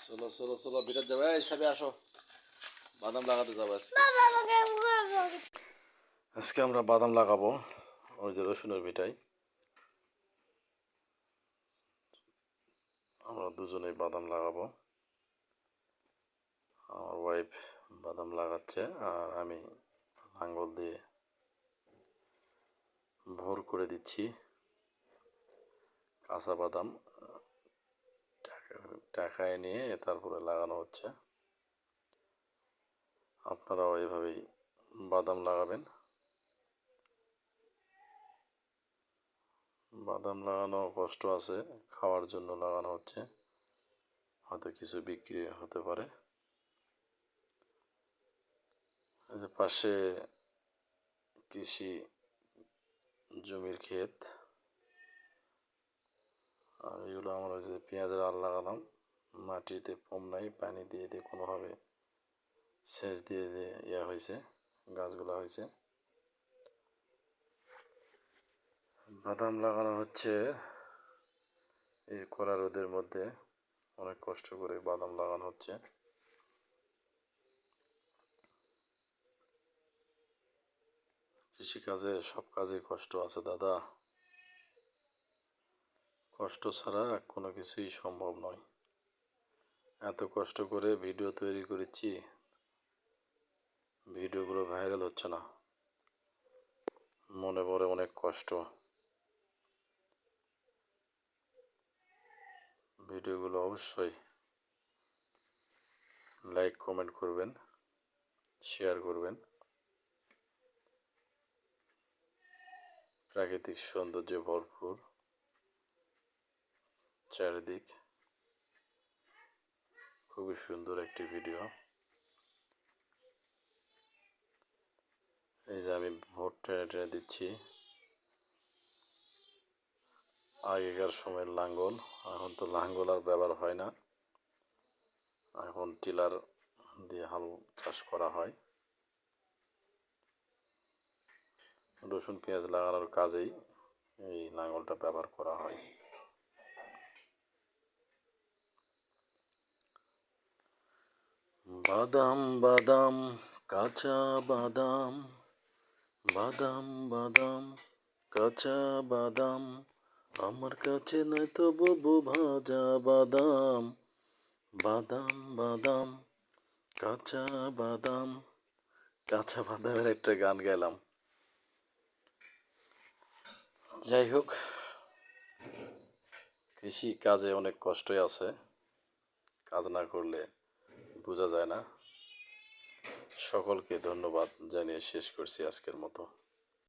চলো চলো চলো বিরাট যাবে এই সবে আসো বাদাম লাগাতে যাবো আজকে আমরা বাদাম লাগাবো ওই যে রসুনের ভিটায় আমরা দুজনেই বাদাম লাগাবো। আমার ওয়াইফ বাদাম লাগাচ্ছে আর আমি লাঙ্গল দিয়ে ভোর করে দিচ্ছি কাঁচা বাদাম টাকায় নিয়ে তারপরে লাগানো হচ্ছে। আপনারাও এভাবেই বাদাম লাগাবেন। বাদাম লাগানো কষ্ট আছে, খাওয়ার জন্য লাগানো হচ্ছে, হয়তো কিছু বিক্রি হতে পারে। এই যে পাশে কৃষি জমির ক্ষেত, আর এগুলো আমরা যে পেঁয়াজের আল লাগালাম, মাটিতে পম নাই, পানি দিয়ে দিয়ে কোনোভাবে সেচ দিয়ে যে হয়েছে, গাছগুলা হয়েছে। বাদাম লাগানো হচ্ছে এই কড়া রোদের মধ্যে, অনেক কষ্ট করে বাদাম লাগানো হচ্ছে। কৃষিকাজে সব কাজে কষ্ট আছে দাদা, কষ্ট ছাড়া কোনো কিছুই সম্ভব নয়। এত কষ্ট করে ভিডিও তৈরি করেছি, ভিডিওগুলো ভাইরাল হচ্ছে না, মনে পড়ে অনেক কষ্ট। ভিডিওগুলো অবশ্যই লাইক কমেন্ট করবেন, শেয়ার করবেন। প্রাকৃতিক সৌন্দর্যে ভরপুর চারিদিক, খুবই সুন্দর একটি ভিডিও। এই যে আমি ভোট টেনে টেনে দিচ্ছি, আগেকার সময়ের লাঙ্গল, এখন তো লাঙ্গল আর ব্যবহার হয় না, এখন টিলার দিয়ে হাল চাষ করা হয়। রসুন পেঁয়াজ লাগানোর কাজেই এই লাঙ্গলটা ব্যবহার করা হয়। বাদাম বাদাম কাঁচা বাদাম, বাদাম বাদাম কাঁচা বাদাম, আমার কাছে নাই তো বুবু ভাজা বাদাম, বাদাম বাদাম কাঁচা বাদাম। কাঁচা বাদামের একটা গান গাইলাম। যাই হোক, কৃষি কাজে অনেক কষ্টই আছে, কাজ না করলে বোঝা যায় না। সকলকে ধন্যবাদ জানিয়ে শেষ করছি আজকের মতো।